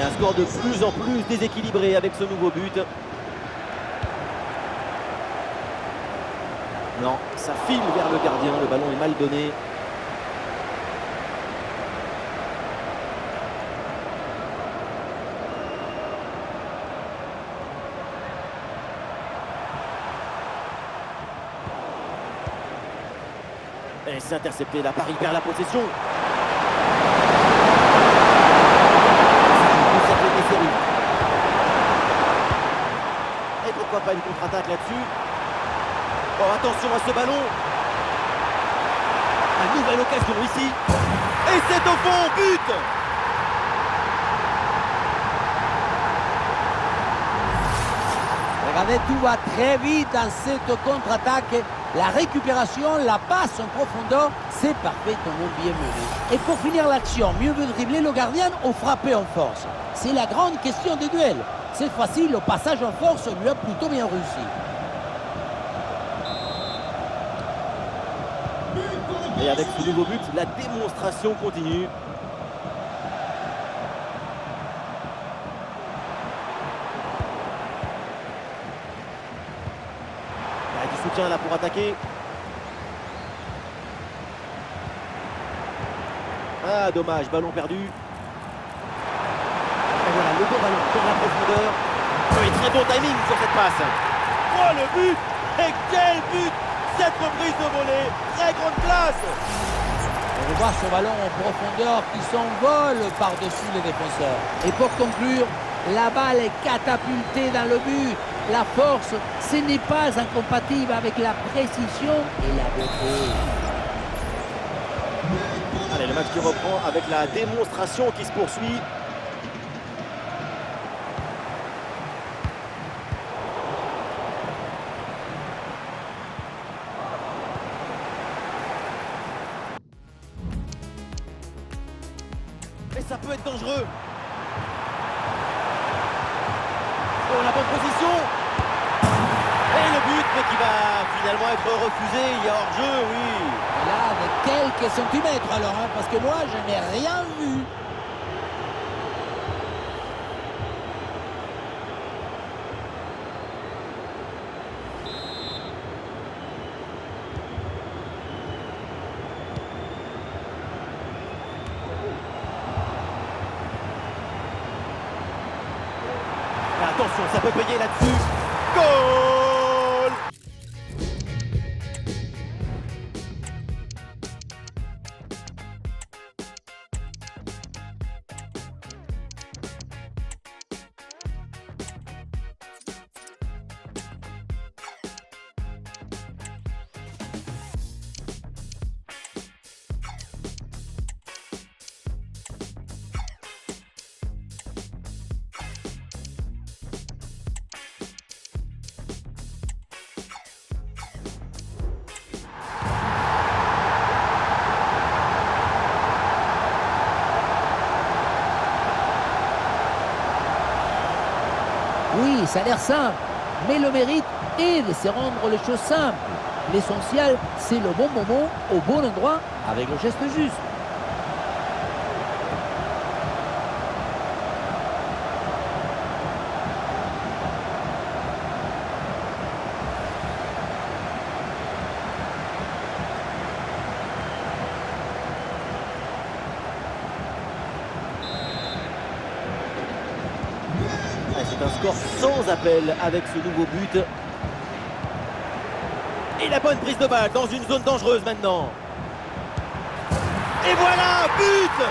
Et un score de plus en plus déséquilibré avec ce nouveau but. Non, ça file vers le gardien, le ballon est mal donné. Et c'est intercepté, là, Paris perd la possession. Et pourquoi pas une contre-attaque là-dessus. Oh, attention à ce ballon. Une nouvelle occasion ici. Et c'est au fond, but. Regardez, tout va très vite dans cette contre-attaque. La récupération, la passe en profondeur, c'est parfaitement bien mené. Et pour finir l'action, mieux vaut dribbler le gardien ou frapper en force. C'est la grande question des duels. Cette fois-ci, le passage en force lui a plutôt bien réussi. Et avec ce nouveau but, la démonstration continue. Il y a du soutien là pour attaquer. Ah, dommage, ballon perdu. Et voilà, le bon ballon dans la profondeur. Oui, très bon timing sur cette passe. Oh, le but! Et quel but! Cette reprise de volée, très grande place. On voit ce ballon en profondeur qui s'envole par-dessus les défenseurs. Et pour conclure, la balle est catapultée dans le but. La force, ce n'est pas incompatible avec la précision et la beauté. Allez, le match qui reprend avec la démonstration qui se poursuit. Et ça peut être dangereux. Oh, la bonne position. Et le but, mais qui va finalement être refusé. Il y a hors-jeu, oui. Et là, de quelques centimètres alors, hein, parce que moi, je n'ai rien vu. Mais attention, ça peut payer là-dessus. Goal! Oui, ça a l'air simple, mais le mérite est de se rendre les choses simples. L'essentiel, c'est le bon moment, au bon endroit, avec le geste juste. C'est un score sans appel avec ce nouveau but. Et la bonne prise de balle dans une zone dangereuse maintenant. Et voilà, but!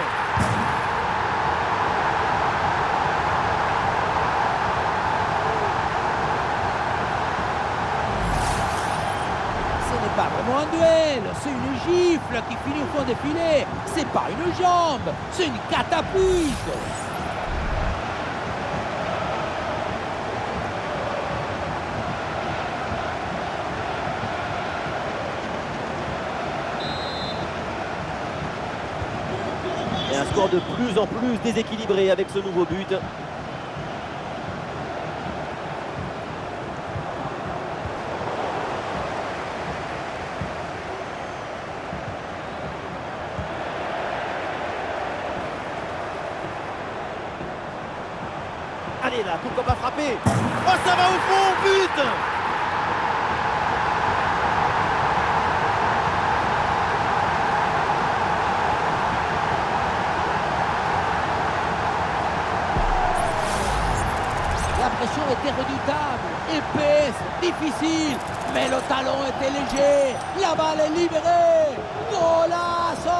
Ce n'est pas vraiment un duel, c'est une gifle qui finit au fond des filets. C'est pas une jambe, c'est une catapulte. Et un score de plus en plus déséquilibré avec ce nouveau but. Allez là, pourquoi pas frapper? Oh, ça va au fond, but! La pression était redoutable, épaisse, difficile, mais le talon était léger. La balle est libérée. Golazo!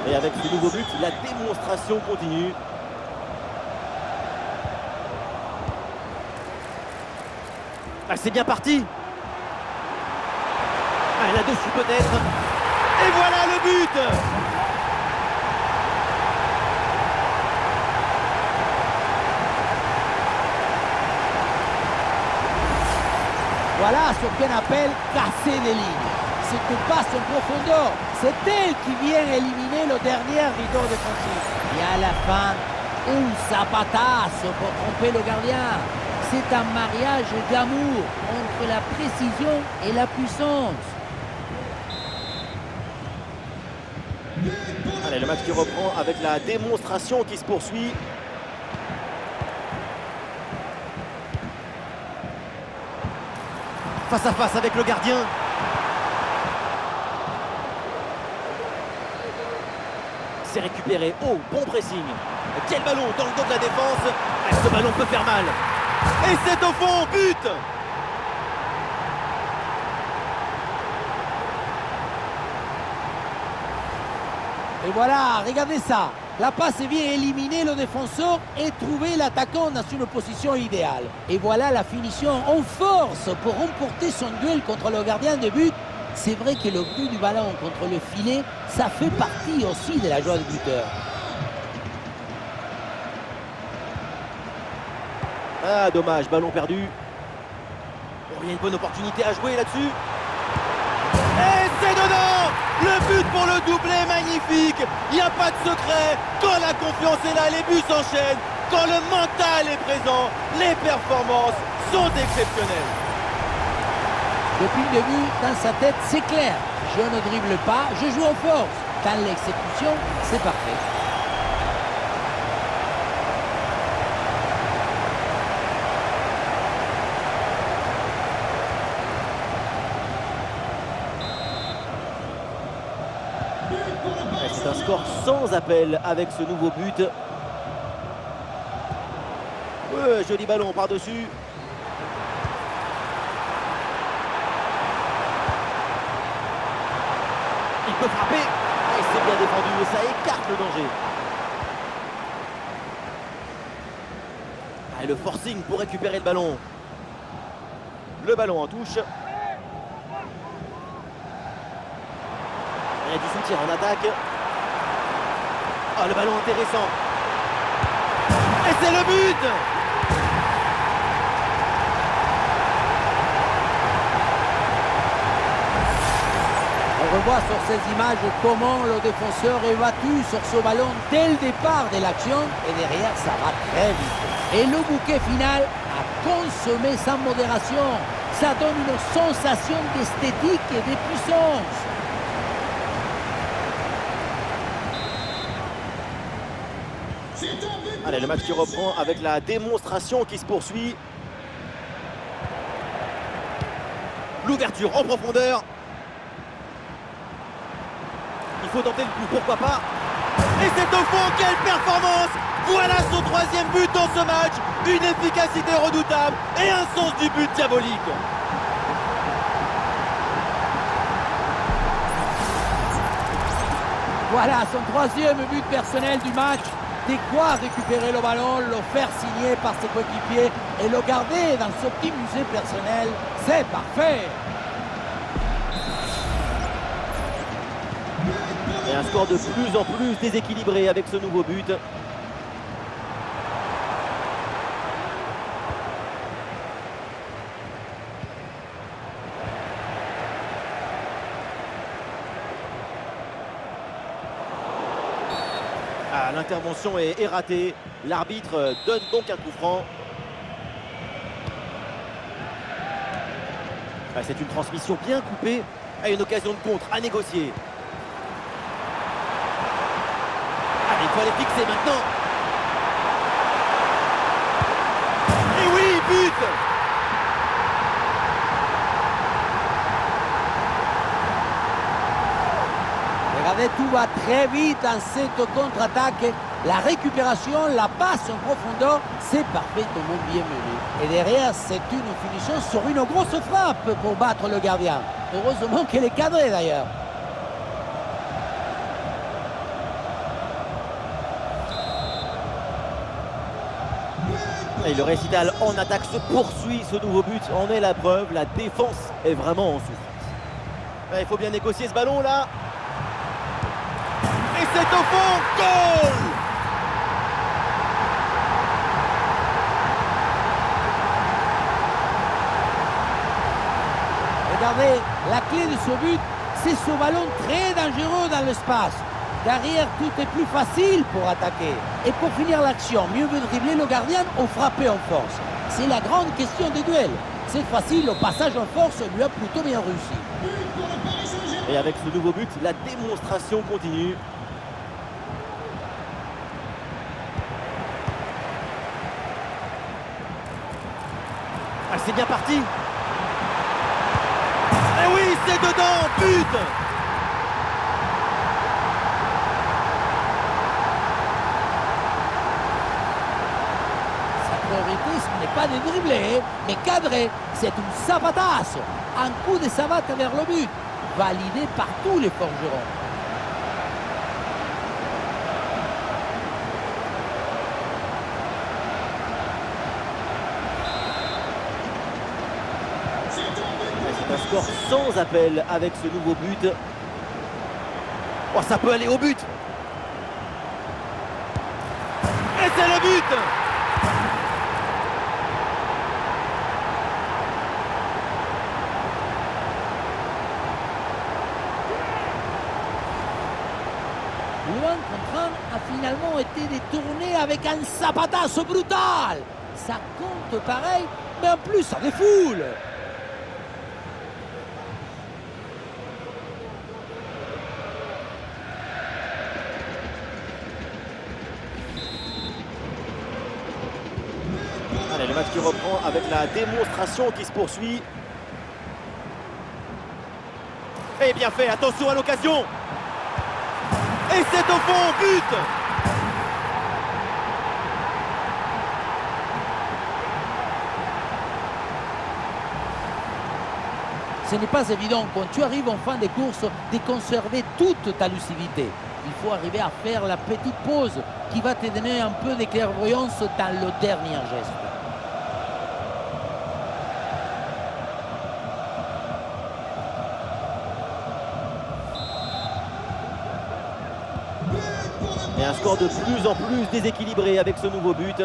Et avec ce nouveau but, la démonstration continue. Ah, c'est bien parti. Ah, là-dessus peut-être. Et voilà le but! Voilà ce qu'on appelle casser les lignes. Cette passe en profondeur, c'est elle qui vient éliminer le dernier rideau défensif. Et à la fin, un zapatazo pour tromper le gardien. C'est un mariage d'amour entre la précision et la puissance. Allez, le match qui reprend avec la démonstration qui se poursuit. Face à face avec le gardien. C'est récupéré. Oh, bon pressing. Quel ballon dans le dos de la défense. Ah, ce ballon peut faire mal. Et c'est au fond, but! Et voilà, regardez ça. La passe vient éliminer le défenseur et trouver l'attaquant dans une position idéale. Et voilà la finition en force pour remporter son duel contre le gardien de but. C'est vrai que le bruit du ballon contre le filet, ça fait partie aussi de la joie du buteur. Ah, dommage, ballon perdu. Oh, il y a une bonne opportunité à jouer là-dessus. Et c'est dedans! Le but pour le doublé, magnifique! Il n'y a pas de secret. Quand la confiance est là, les buts s'enchaînent. Quand le mental est présent, les performances sont exceptionnelles. Depuis le début, dans sa tête, c'est clair. Je ne dribble pas, je joue en force. Dans l'exécution, c'est parfait. C'est un score sans appel avec ce nouveau but. Ouais, joli ballon par-dessus. Il peut frapper. Et c'est bien défendu et ça écarte le danger. Et le forcing pour récupérer le ballon. Le ballon en touche. Il y a du soutien en attaque. Oh, le ballon intéressant. Et c'est le but! On revoit sur ces images comment le défenseur est battu sur ce ballon dès le départ de l'action et derrière ça va très vite. Et le bouquet final a consommé sans modération. Ça donne une sensation d'esthétique et de puissance. Allez, le match qui reprend avec la démonstration qui se poursuit. L'ouverture en profondeur. Il faut tenter le coup, pourquoi pas. Et c'est au fond, quelle performance! Voilà son troisième but dans ce match. Une efficacité redoutable et un sens du but diabolique. Voilà son troisième but personnel du match. De quoi récupérer le ballon, le faire signer par ses coéquipiers et le garder dans ce petit musée personnel. C'est parfait. Et un score de plus en plus déséquilibré avec ce nouveau but. Ah, l'intervention est ratée. L'arbitre donne donc un coup franc. Ah, c'est une transmission bien coupée. Ah, une occasion de contre à négocier. Il faut aller fixer maintenant. Et oui, but! Regardez, tout va très vite dans cette contre-attaque. La récupération, la passe en profondeur, c'est parfaitement bien mené. Et derrière, c'est une finition sur une grosse frappe pour battre le gardien. Heureusement qu'elle est cadrée d'ailleurs. Et le récital en attaque se poursuit, ce nouveau but en est la preuve, la défense est vraiment en souffrance. Il faut bien négocier ce ballon là. Et c'est au fond, goal! Regardez, la clé de ce but, c'est ce ballon très dangereux dans l'espace. Derrière, tout est plus facile pour attaquer. Et pour finir l'action, mieux vaut dribbler le gardien ou frapper en force. C'est la grande question des duels. Cette fois-ci, le passage en force lui a plutôt bien réussi. Et avec ce nouveau but, la démonstration continue. Ah, c'est bien parti. Et oui, c'est dedans, but! Sa priorité, ce n'est pas de dribbler, mais cadrer. C'est une savatasse. Un coup de savate vers le but, validé par tous les forgerons. C'est un score sans appel avec ce nouveau but. Oh, ça peut aller au but. Et c'est le but! Le 1 contre 1 a finalement été détourné avec un zapatasso brutal. Ça compte pareil, mais en plus ça défoule. Allez, le match qui reprend avec la démonstration qui se poursuit. Et bien fait, attention à l'occasion. Et c'est au fond, but! Ce n'est pas évident quand tu arrives en fin de course de conserver toute ta lucidité. Il faut arriver à faire la petite pause qui va te donner un peu de clairvoyance dans le dernier geste. Et un score de plus en plus déséquilibré avec ce nouveau but.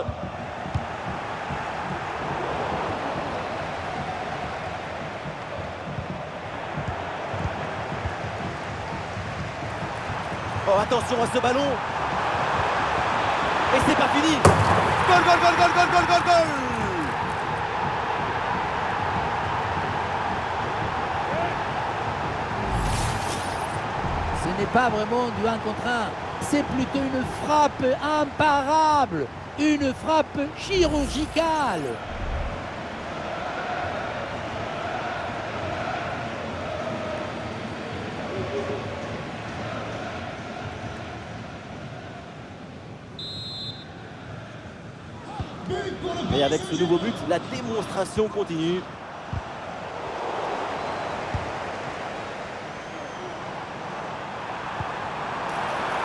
Oh, attention à ce ballon. Et c'est pas fini. Goal, goal, goal, goal, goal, goal, goal, goal. Ce n'est pas vraiment du 1 contre 1. C'est plutôt une frappe imparable, une frappe chirurgicale. Et avec ce nouveau but, la démonstration continue.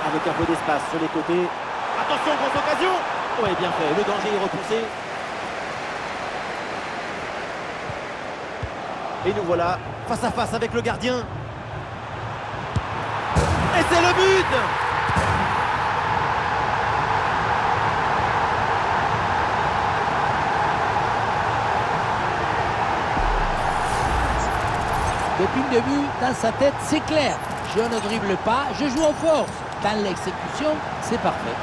Avec un peu d'espace sur les côtés. Attention, grosse occasion. Oui, bien fait, le danger est repoussé. Et nous voilà face à face avec le gardien. Et c'est le but! Depuis le début, dans sa tête, c'est clair. Je ne dribble pas, je joue en force. Dans l'exécution, c'est parfait.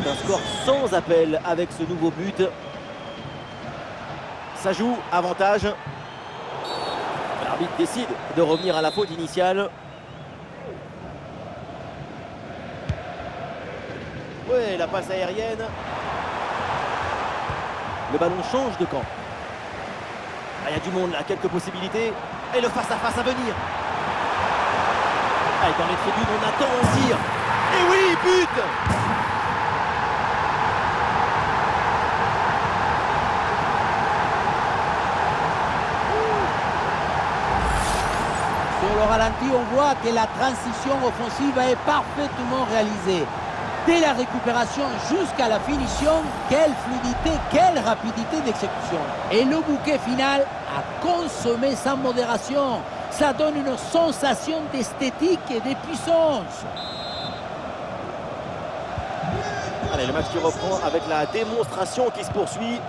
C'est un score sans appel avec ce nouveau but. Ça joue, avantage. L'arbitre décide de revenir à la faute initiale. Ouais, la passe aérienne. Le ballon change de camp. Ah, il y a du monde là, quelques possibilités. Et le face-à-face à venir. Ah, et dans les tribunes, on attend un tir. Et oui, but! Sur le ralenti, on voit que la transition offensive est parfaitement réalisée. Dès la récupération jusqu'à la finition, quelle fluidité, quelle rapidité d'exécution. Et le bouquet final a consommé sans modération. Ça donne une sensation d'esthétique et de puissance. Allez, le match qui reprend avec la démonstration qui se poursuit.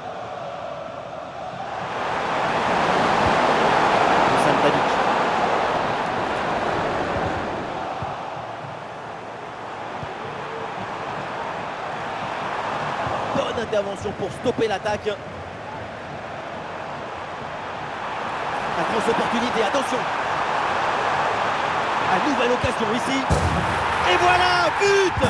Bonne intervention pour stopper l'attaque. La grosse opportunité, attention. La nouvelle occasion ici. Et voilà, but!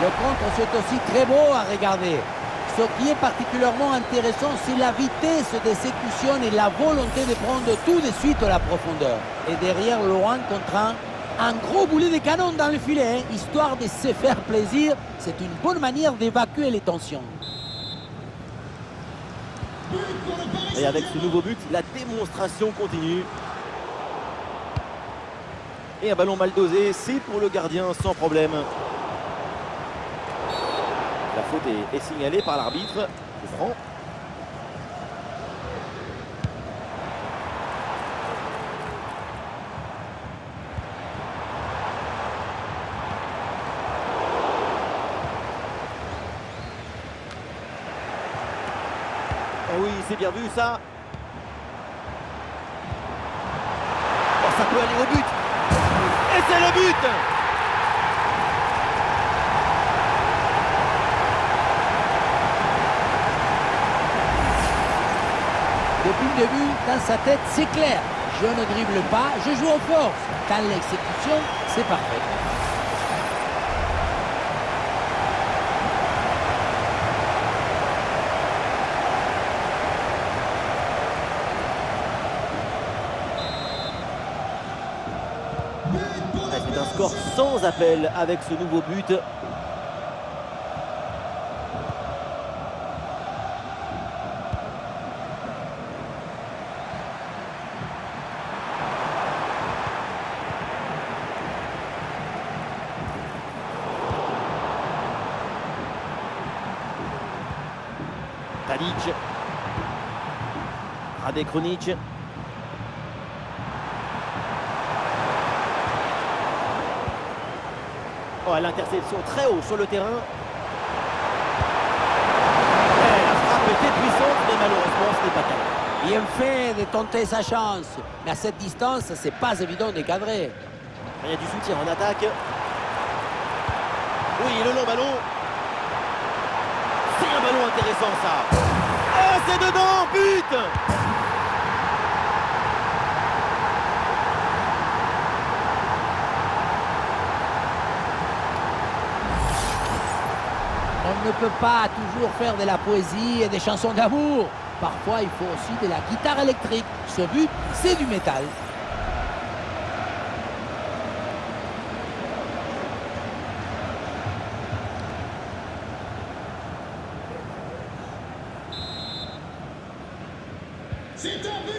Le contre, c'est aussi très beau à regarder. Ce qui est particulièrement intéressant, c'est la vitesse d'exécution et la volonté de prendre tout de suite la profondeur. Et derrière, Laurent contre un gros boulet de canon dans le filet, histoire de se faire plaisir. C'est une bonne manière d'évacuer les tensions. Et avec ce nouveau but, la démonstration continue. Et un ballon mal dosé, c'est pour le gardien sans problème. La faute est signalée par l'arbitre. C'est franc. Oh oui, c'est bien vu ça. Oh, ça peut aller au but. Et c'est le but. Depuis le début, dans sa tête, c'est clair. Je ne dribble pas, je joue en force. Dans l'exécution, c'est parfait. C'est un score sans appel avec ce nouveau but. Tadic. Rade Krunic. Oh, l'interception très haut sur le terrain. Et la frappe était puissante, mais malheureusement, ce n'est pas cadré. Bien fait de tenter sa chance. Mais à cette distance, c'est pas évident de cadrer. Il y a du soutien en attaque. Oui, le long ballon. C'est un ballon intéressant, ça. Oh, c'est dedans, but! On ne peut pas toujours faire de la poésie et des chansons d'amour. Parfois, il faut aussi de la guitare électrique. Ce but, c'est du métal.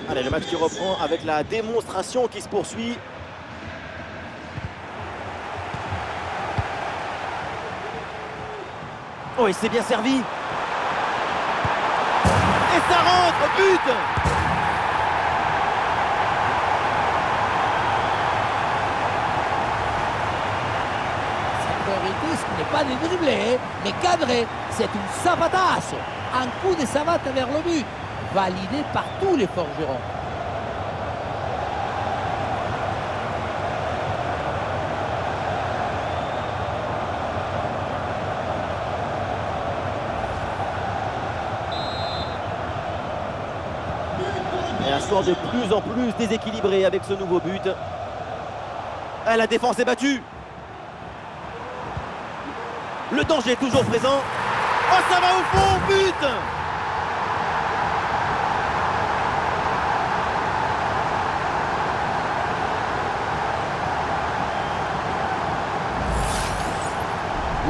Allez, le match qui reprend avec la démonstration qui se poursuit. Oh, il s'est bien servi. Et ça rentre, but! Sa priorité, ce n'est pas de dribbler, mais cadrer. C'est une savatasse. Un coup de savate vers le but, validé par tous les forgerons. Un score de plus en plus déséquilibré avec ce nouveau but. Ah, la défense est battue. Le danger est toujours présent. Oh, ça va au fond, but!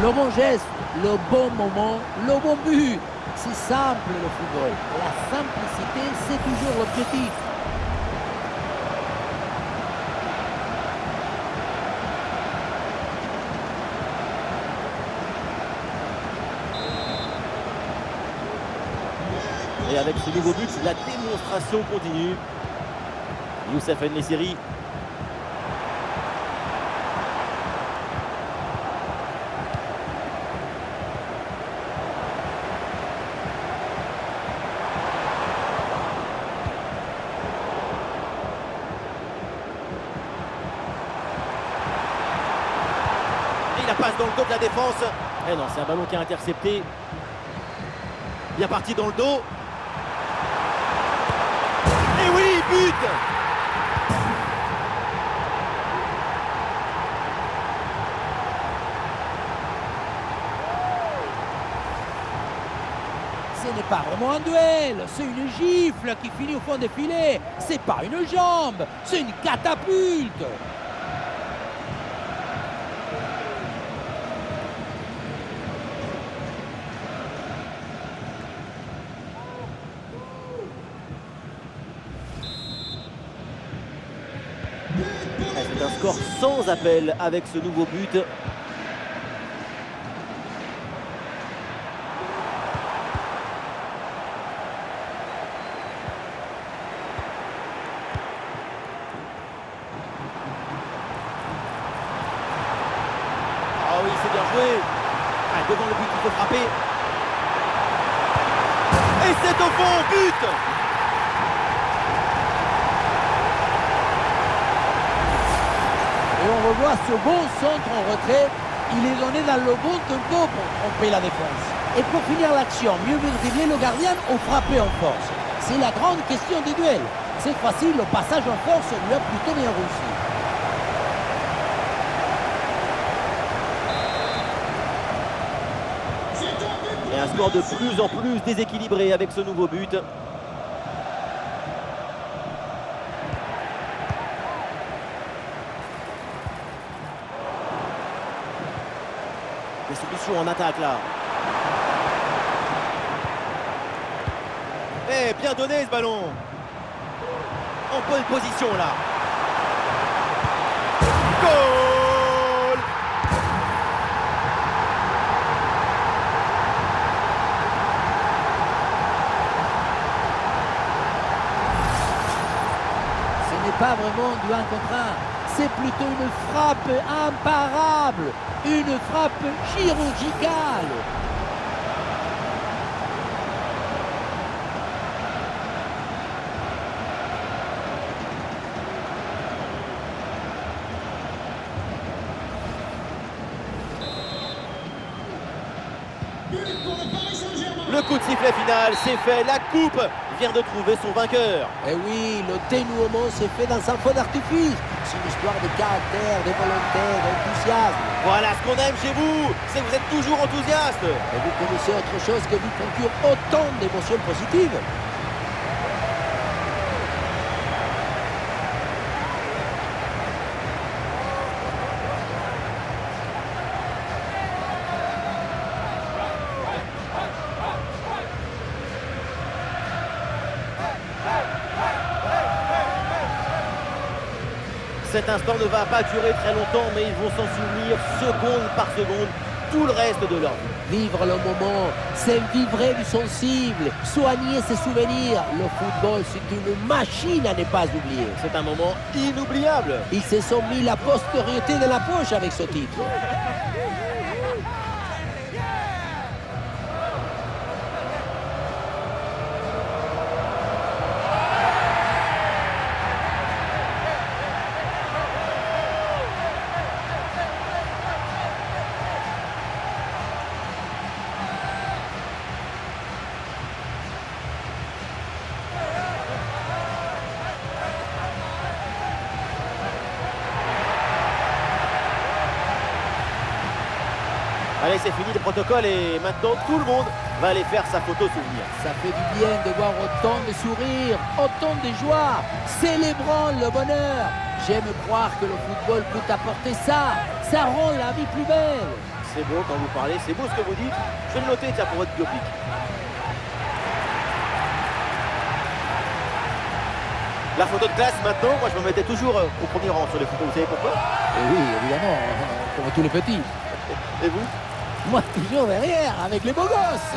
Le bon geste, le bon moment, le bon but. C'est simple le football. La simplicité, c'est toujours l'objectif. Et avec ce nouveau but, la démonstration continue. Youssef En-Nesyri. Et la passe dans le dos de la défense. Eh non, c'est un ballon qui a intercepté. Bien parti dans le dos. Et oui, but! Ce n'est pas vraiment un duel, c'est une gifle qui finit au fond des filets. C'est pas une jambe, c'est une catapulte. C'est un score sans appel avec ce nouveau but. Ah oui, c'est bien joué. Ah, devant le but, il faut frapper. Et c'est au fond, but! Et on revoit ce bon centre en retrait. Il est donné dans le bon tempo pour tromper la défense. Et pour finir l'action, mieux vaut dribbler le gardien ou frapper en force. C'est la grande question des duels. Cette fois-ci, le passage en force lui a plutôt bien réussi. Et un score de plus en plus déséquilibré avec ce nouveau but. Des solutions en attaque là. Eh, bien donné ce ballon. En bonne position là. Goal! Ce n'est pas vraiment du 1 contre 1. C'est plutôt une frappe imparable. Une frappe chirurgicale. Le coup de sifflet final, c'est fait. La coupe vient de trouver son vainqueur. Et oui, le dénouement s'est fait dans un feu d'artifice. C'est une histoire de caractère, de volonté, d'enthousiasme. Voilà ce qu'on aime chez vous, c'est que vous êtes toujours enthousiaste. Et vous connaissez autre chose que vous procure autant d'émotions positives. Cet instant ne va pas durer très longtemps, mais ils vont s'en souvenir seconde par seconde tout le reste de leur vie. Vivre le moment, c'est vivre du sensible, soigner ses souvenirs. Le football, c'est une machine à ne pas oublier. C'est un moment inoubliable. Ils se sont mis la postériorité de la poche avec ce titre. Allez, c'est fini le protocole et maintenant tout le monde va aller faire sa photo souvenir. Ça fait du bien de voir autant de sourires, autant de joie. Célébrons le bonheur. J'aime croire que le football peut apporter ça. Ça rend la vie plus belle. C'est beau quand vous parlez, c'est beau ce que vous dites. Je vais le noter, tiens, pour votre biopic. La photo de classe maintenant, moi je me mettais toujours au premier rang sur les photos. Vous savez pourquoi? Et oui, évidemment, comme tous les petits. Et vous? Moi, toujours derrière, avec les beaux gosses.